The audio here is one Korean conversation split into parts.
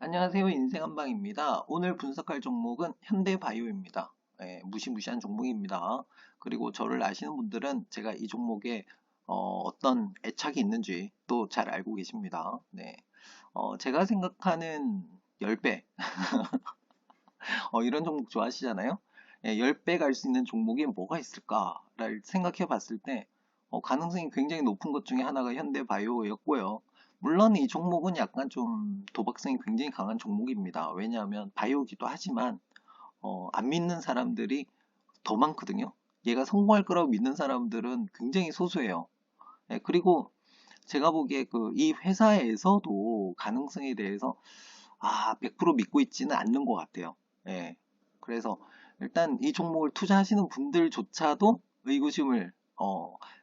안녕하세요. 인생한방입니다. 오늘 분석할 종목은 현대바이오입니다. 무시무시한 종목입니다. 그리고 저를 아시는 분들은 제가 이 종목에 떤 애착이 있는지 또 잘 알고 계십니다. 네. 제가 생각하는 10배, 이런 종목 좋아하시잖아요? 10배 갈 수 있는 종목이 뭐가 있을까를 생각해 봤을 때 가능성이 굉장히 높은 것 중에 하나가 현대바이오였고요. 물론 이 종목은 약간 좀 도박성이 굉장히 강한 종목입니다. 왜냐하면 바이오기도 하지만 안 믿는 사람들이 더 많거든요. 얘가 성공할 거라고 믿는 사람들은 굉장히 소수예요. 그리고 제가 보기에 이 회사에서도 가능성에 대해서 100% 믿고 있지는 않는 것 같아요. 예. 그래서 일단 이 종목을 투자하시는 분들조차도 의구심을,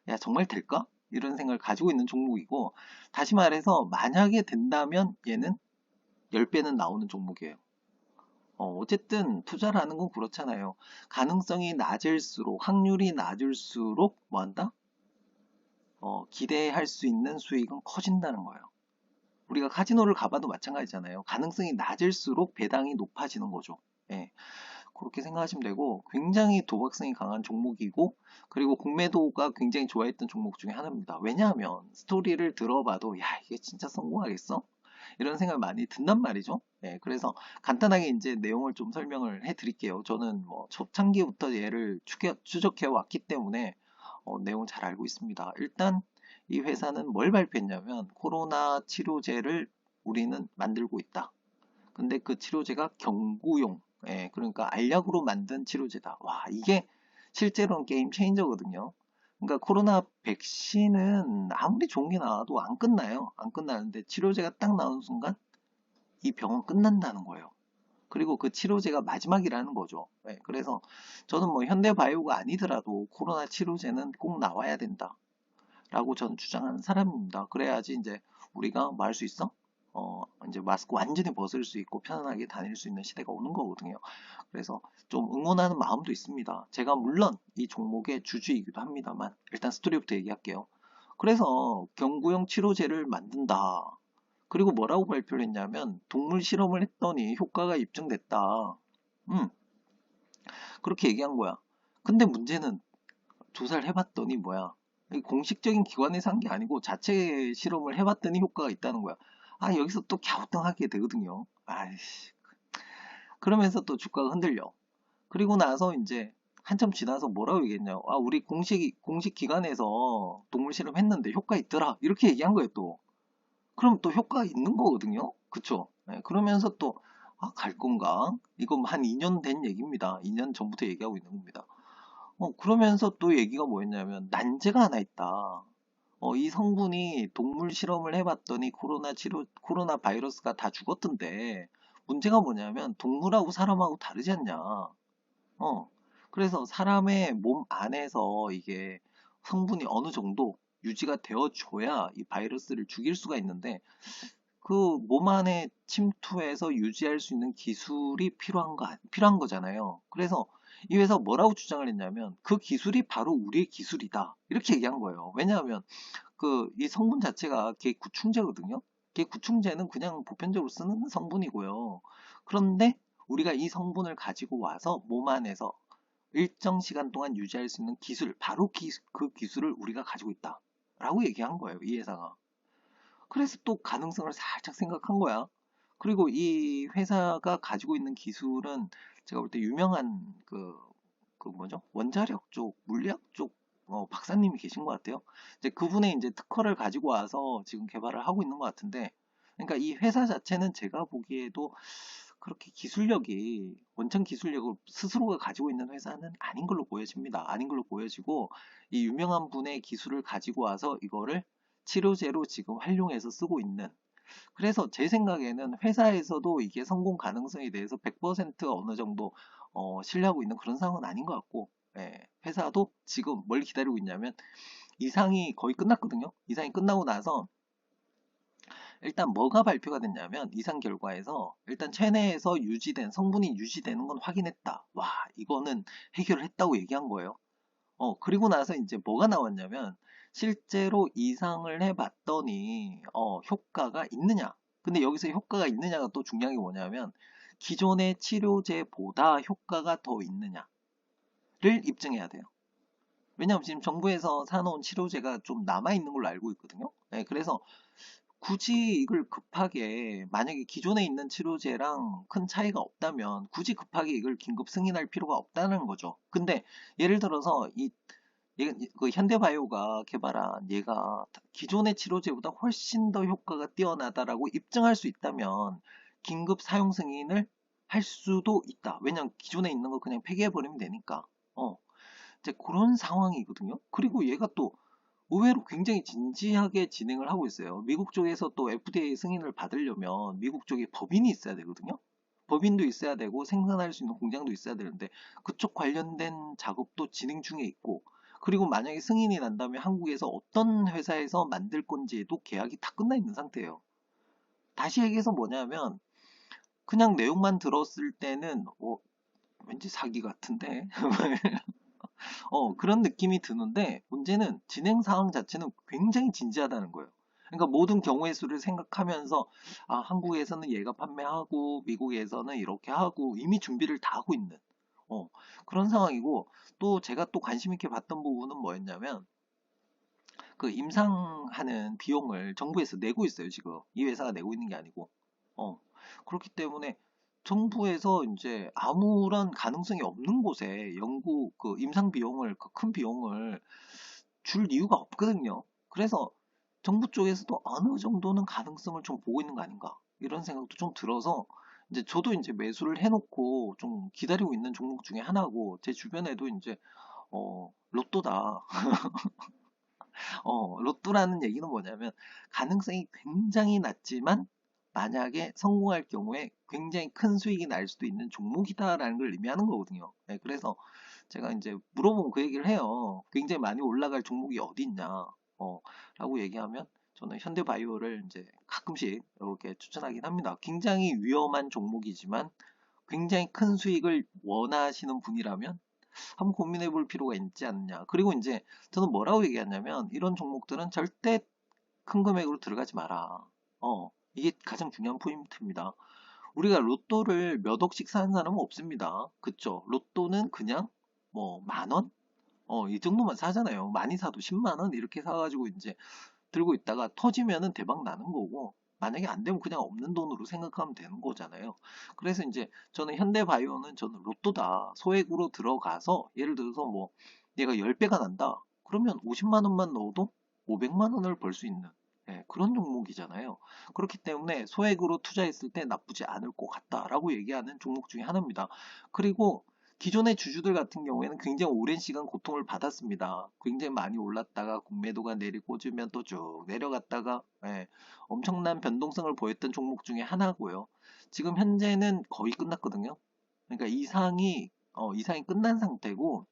야, 정말 될까? 이런 생각을 가지고 있는 종목이고, 다시 말해서 만약에 된다면 얘는 10배는 나오는 종목이에요. 어쨌든 투자를 하는 건 그렇잖아요. 가능성이 낮을수록, 확률이 낮을수록 뭐 한다? 기대할 수 있는 수익은 커진다는 거예요. 우리가 카지노를 가봐도 마찬가지잖아요. 가능성이 낮을수록 배당이 높아지는 거죠. 예, 그렇게 생각하시면 되고 굉장히 도박성이 강한 종목이고 그리고 공매도가 굉장히 좋아했던 종목 중에 하나입니다. 왜냐하면 스토리를 들어봐도 야 이게 진짜 성공하겠어? 이런 생각을 많이 든단 말이죠. 예, 그래서 간단하게 이제 내용을 좀 설명을 해드릴게요. 저는 뭐 초창기부터 얘를 추적해 왔기 때문에 내용 잘 알고 있습니다. 일단 이 회사는 뭘 발표했냐면 코로나 치료제를 우리는 만들고 있다. 근데 그 치료제가 경구용, 그러니까 알약으로 만든 치료제다. 와, 이게 실제로는 게임 체인저거든요. 그러니까 코로나 백신은 아무리 좋은 게 나와도 안 끝나요. 안 끝나는데 치료제가 딱 나오는 순간 이 병은 끝난다는 거예요. 그리고 그 치료제가 마지막이라는 거죠. 그래서 저는 뭐 현대바이오가 아니더라도 코로나 치료제는 꼭 나와야 된다. 라고 전 주장하는 사람입니다. 그래야지 이제 우리가 뭐 할 수 있어? 이제 마스크 완전히 벗을 수 있고 편안하게 다닐 수 있는 시대가 오는 거거든요. 그래서 좀 응원하는 마음도 있습니다. 제가 물론 이 종목의 주주이기도 합니다만 일단 스토리부터 얘기할게요. 그래서 경구용 치료제를 만든다. 그리고 뭐라고 발표를 했냐면 동물 실험을 했더니 효과가 입증됐다. 음, 그렇게 얘기한 거야. 근데 문제는 조사를 해봤더니 뭐야? 공식적인 기관에서 한 게 아니고 자체 실험을 해봤더니 효과가 있다는 거야. 여기서 또 갸우뚱하게 되거든요. 아이씨. 그러면서 또 주가가 흔들려. 그리고 나서 이제 한참 지나서 뭐라고 얘기했냐. 우리 공식 기관에서 동물 실험 했는데 효과 있더라. 이렇게 얘기한 거예요, 또. 그럼 또 효과가 있는 거거든요. 그쵸? 그러면서 또, 갈 건가? 이거 한 2년 된 얘기입니다. 2년 전부터 얘기하고 있는 겁니다. 그러면서 또 얘기가 뭐였냐면, 난제가 하나 있다. 이 성분이 동물 실험을 해봤더니 코로나 바이러스가 다 죽었던데, 문제가 뭐냐면, 동물하고 사람하고 다르지 않냐. 그래서 사람의 몸 안에서 이게 성분이 어느 정도 유지가 되어줘야 이 바이러스를 죽일 수가 있는데, 그 몸 안에 침투해서 유지할 수 있는 기술이 필요한 거잖아요. 그래서 이 회사 뭐라고 주장을 했냐면 그 기술이 바로 우리의 기술이다. 이렇게 얘기한 거예요. 왜냐하면 이 성분 자체가 개구충제거든요. 개구충제는 그냥 보편적으로 쓰는 성분이고요. 그런데 우리가 이 성분을 가지고 와서 몸 안에서 일정 시간 동안 유지할 수 있는 기술, 바로 그 기술을 우리가 가지고 있다. 라고 얘기한 거예요. 이 회사가. 그래서 또 가능성을 살짝 생각한 거야. 그리고 이 회사가 가지고 있는 기술은 제가 볼 때 유명한 그 뭐죠? 원자력 쪽, 물리학 쪽 박사님이 계신 것 같아요. 이제 그분의 이제 특허를 가지고 와서 지금 개발을 하고 있는 것 같은데, 그러니까 이 회사 자체는 제가 보기에도 그렇게 원천 기술력을 스스로가 가지고 있는 회사는 아닌 걸로 보여집니다. 아닌 걸로 보여지고, 이 유명한 분의 기술을 가지고 와서 이거를 치료제로 지금 활용해서 쓰고 있는. 그래서 제 생각에는 회사에서도 이게 성공 가능성에 대해서 100% 어느 정도 신뢰하고 있는 그런 상황은 아닌 것 같고, 회사도 지금 뭘 기다리고 있냐면 이상이 거의 끝났거든요. 이상이 끝나고 나서 일단 뭐가 발표가 됐냐면 이상 결과에서 일단 체내에서 성분이 유지되는 건 확인했다. 와, 이거는 해결을 했다고 얘기한 거예요. 그리고 나서 이제 뭐가 나왔냐면 실제로 이상을 해봤더니 효과가 있느냐? 근데 여기서 효과가 있느냐가 또 중요한 게 뭐냐면 기존의 치료제보다 효과가 더 있느냐를 입증해야 돼요. 왜냐하면 지금 정부에서 사놓은 치료제가 좀 남아있는 걸로 알고 있거든요. 네, 그래서 굳이 이걸 급하게 만약에 기존에 있는 치료제랑 큰 차이가 없다면 굳이 급하게 이걸 긴급 승인할 필요가 없다는 거죠. 근데 예를 들어서 그 현대바이오가 개발한 얘가 기존의 치료제보다 훨씬 더 효과가 뛰어나다라고 입증할 수 있다면 긴급 사용 승인을 할 수도 있다. 왜냐면 기존에 있는 거 그냥 폐기해버리면 되니까. 이제 그런 상황이거든요. 그리고 얘가 또 의외로 굉장히 진지하게 진행을 하고 있어요. 미국 쪽에서 또 FDA 승인을 받으려면 미국 쪽에 법인이 있어야 되거든요. 법인도 있어야 되고 생산할 수 있는 공장도 있어야 되는데 그쪽 관련된 작업도 진행 중에 있고 그리고 만약에 승인이 난다면 한국에서 어떤 회사에서 만들 건지에도 계약이 다 끝나 있는 상태예요. 다시 얘기해서 뭐냐면 그냥 내용만 들었을 때는 왠지 사기 같은데 그런 느낌이 드는데 문제는 진행 상황 자체는 굉장히 진지하다는 거예요. 그러니까 모든 경우의 수를 생각하면서 한국에서는 얘가 판매하고 미국에서는 이렇게 하고 이미 준비를 다 하고 있는 그런 상황이고 또 제가 또 관심 있게 봤던 부분은 뭐였냐면 그 임상하는 비용을 정부에서 내고 있어요, 지금. 이 회사가 내고 있는 게 아니고. 그렇기 때문에 정부에서 이제 아무런 가능성이 없는 곳에 연구 그 임상 비용을 그 큰 비용을 줄 이유가 없거든요. 그래서 정부 쪽에서도 어느 정도는 가능성을 좀 보고 있는 거 아닌가 이런 생각도 좀 들어서 이제 저도 이제 매수를 해놓고 좀 기다리고 있는 종목 중에 하나고 제 주변에도 이제 로또다. 로또라는 얘기는 뭐냐면 가능성이 굉장히 낮지만 만약에 성공할 경우에 굉장히 큰 수익이 날 수도 있는 종목이다라는 걸 의미하는 거거든요. 네, 그래서 제가 이제 물어보면 그 얘기를 해요. 굉장히 많이 올라갈 종목이 어디 있냐, 라고 얘기하면 저는 현대바이오를 이제 가끔씩 이렇게 추천하긴 합니다. 굉장히 위험한 종목이지만 굉장히 큰 수익을 원하시는 분이라면 한번 고민해 볼 필요가 있지 않느냐. 그리고 이제 저는 뭐라고 얘기하냐면 이런 종목들은 절대 큰 금액으로 들어가지 마라. 이게 가장 중요한 포인트입니다. 우리가 로또를 몇 억씩 사는 사람은 없습니다. 그쵸? 로또는 그냥 뭐 만 원? 이 정도만 사잖아요. 많이 사도 10만 원 이렇게 사가지고 이제 들고 있다가 터지면은 대박 나는 거고 만약에 안 되면 그냥 없는 돈으로 생각하면 되는 거잖아요. 그래서 이제 저는 현대바이오는 저는 로또다. 소액으로 들어가서 예를 들어서 뭐 얘가 10배가 난다. 그러면 50만 원만 넣어도 500만 원을 벌 수 있는 그런 종목이잖아요. 그렇기 때문에 소액으로 투자했을 때 나쁘지 않을 것 같다라고 얘기하는 종목 중에 하나입니다. 그리고 기존의 주주들 같은 경우에는 굉장히 오랜 시간 고통을 받았습니다. 굉장히 많이 올랐다가 공매도가 내리꽂으면 또 쭉 내려갔다가 엄청난 변동성을 보였던 종목 중에 하나고요. 지금 현재는 거의 끝났거든요. 그러니까 이상이 끝난 상태고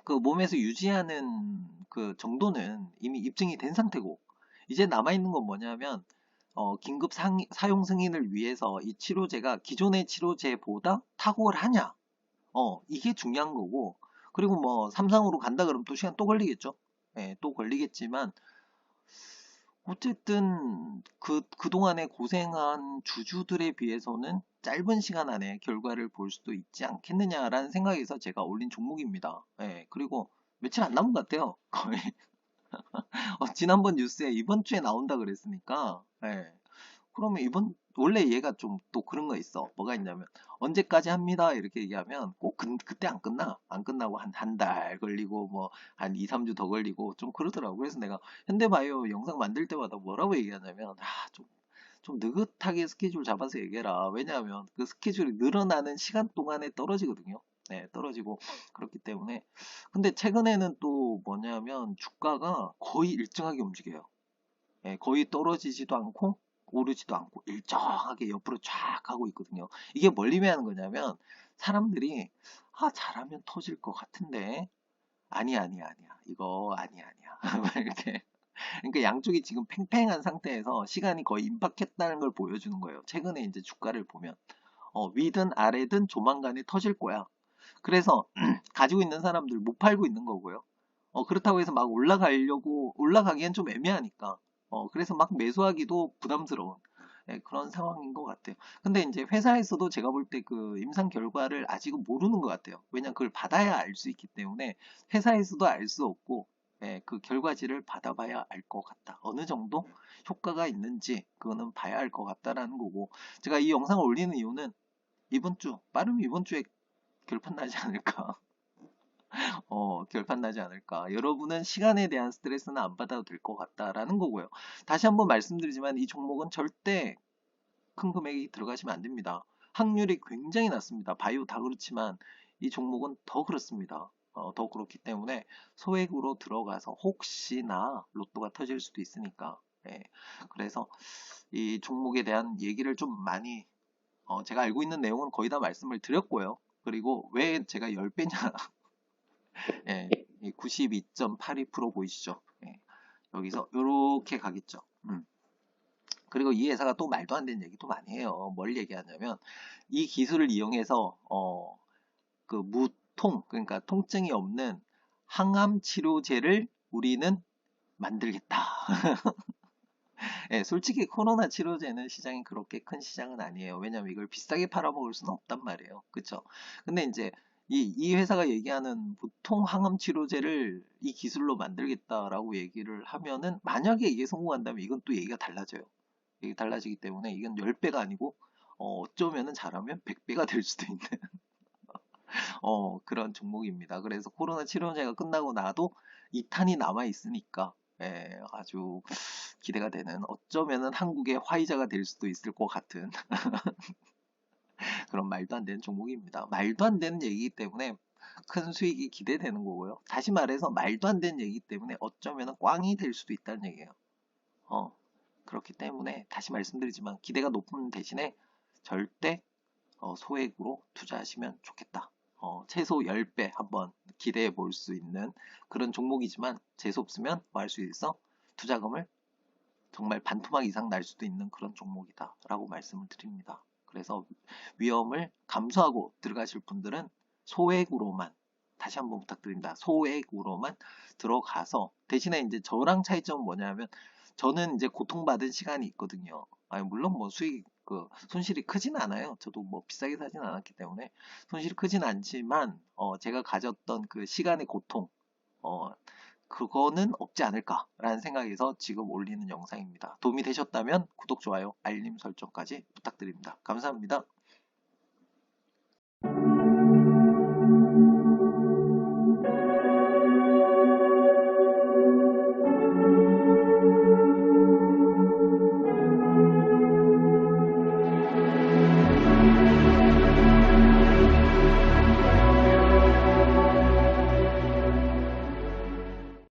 그 몸에서 유지하는 그 정도는 이미 입증이 된 상태고 이제 남아있는 건 뭐냐면 긴급 사용 승인을 위해서 이 치료제가 기존의 치료제보다 탁월하냐 이게 중요한 거고, 그리고 뭐, 삼상으로 간다 그러면 또 시간 또 걸리겠죠? 또 걸리겠지만, 어쨌든, 그동안에 고생한 주주들에 비해서는 짧은 시간 안에 결과를 볼 수도 있지 않겠느냐라는 생각에서 제가 올린 종목입니다. 그리고 며칠 안 남은 것 같아요. 거의. 지난번 뉴스에 이번 주에 나온다 그랬으니까, 그러면 원래 얘가 좀 또 그런 거 있어. 뭐가 있냐면, 언제까지 합니다. 이렇게 얘기하면 꼭 그때 안 끝나. 안 끝나고 한 달 걸리고, 뭐, 한 2, 3주 더 걸리고, 좀 그러더라고. 그래서 내가 현대바이오 영상 만들 때마다 뭐라고 얘기하냐면, 좀 느긋하게 스케줄 잡아서 얘기해라. 왜냐하면 그 스케줄이 늘어나는 시간 동안에 떨어지거든요. 떨어지고, 그렇기 때문에. 근데 최근에는 또 뭐냐면, 주가가 거의 일정하게 움직여요. 거의 떨어지지도 않고 오르지도 않고 일정하게 옆으로 쫙 가고 있거든요. 이게 뭘 의미하는 거냐면 사람들이 잘하면 터질 것 같은데 아니야 이거 아니야 이렇게 그러니까 양쪽이 지금 팽팽한 상태에서 시간이 거의 임박했다는 걸 보여주는 거예요. 최근에 이제 주가를 보면 위든 아래든 조만간에 터질 거야. 그래서 가지고 있는 사람들 못 팔고 있는 거고요. 그렇다고 해서 막 올라가기엔 좀 애매하니까 그래서 막 매수하기도 부담스러운 그런 상황인 것 같아요. 근데 이제 회사에서도 제가 볼 때 그 임상 결과를 아직은 모르는 것 같아요. 왜냐면 그걸 받아야 알 수 있기 때문에 회사에서도 알 수 없고 그 결과지를 받아봐야 알 것 같다. 어느 정도 효과가 있는지 그거는 봐야 할 것 같다라는 거고 제가 이 영상을 올리는 이유는 이번 주 빠르면 이번 주에 결판 나지 않을까. 결판 나지 않을까. 여러분은 시간에 대한 스트레스는 안 받아도 될 것 같다라는 거고요. 다시 한번 말씀드리지만 이 종목은 절대 큰 금액이 들어가시면 안 됩니다. 확률이 굉장히 낮습니다. 바이오 다 그렇지만 이 종목은 더 그렇습니다. 더 그렇기 때문에 소액으로 들어가서 혹시나 로또가 터질 수도 있으니까. 예. 그래서 이 종목에 대한 얘기를 좀 많이 제가 알고 있는 내용은 거의 다 말씀을 드렸고요. 그리고 왜 제가 10배냐 예, 92.82% 보이시죠? 예, 여기서 이렇게 가겠죠. 그리고 이 회사가 또 말도 안 되는 얘기도 많이 해요. 뭘 얘기하냐면 이 기술을 이용해서 그 무통 그러니까 통증이 없는 항암 치료제를 우리는 만들겠다. 예, 솔직히 코로나 치료제는 시장이 그렇게 큰 시장은 아니에요. 왜냐면 이걸 비싸게 팔아먹을 수는 없단 말이에요. 그쵸? 근데 이제 이 회사가 얘기하는 보통 항암 치료제를 이 기술로 만들겠다라고 얘기를 하면은 만약에 이게 성공한다면 이건 또 얘기가 달라져요. 얘기 달라지기 때문에 이건 10배가 아니고 어쩌면은 잘하면 100배가 될 수도 있는 그런 종목입니다. 그래서 코로나 치료제가 끝나고 나도 2탄이 남아 있으니까 아주 기대가 되는 어쩌면은 한국의 화이자가 될 수도 있을 것 같은 그런 말도 안 되는 종목입니다. 말도 안 되는 얘기이기 때문에 큰 수익이 기대되는 거고요. 다시 말해서 말도 안 되는 얘기이기 때문에 어쩌면은 꽝이 될 수도 있다는 얘기예요. 어, 그렇기 때문에 다시 말씀드리지만 기대가 높은 대신에 절대 소액으로 투자하시면 좋겠다. 최소 10배 한번 기대해 볼 수 있는 그런 종목이지만 재수 없으면 뭐 할 수 있어? 투자금을 정말 반토막 이상 날 수도 있는 그런 종목이다 라고 말씀을 드립니다. 그래서 위험을 감수하고 들어가실 분들은 소액으로만 다시 한번 부탁드립니다. 소액으로만 들어가서 대신에 이제 저랑 차이점은 뭐냐면 저는 이제 고통받은 시간이 있거든요. 아니, 물론 뭐 수익 그 손실이 크진 않아요. 저도 뭐 비싸게 사진 않았기 때문에 손실이 크진 않지만 제가 가졌던 그 시간의 고통 어, 그거는 없지 않을까라는 생각에서 지금 올리는 영상입니다. 도움이 되셨다면 구독, 좋아요, 알림 설정까지 부탁드립니다. 감사합니다.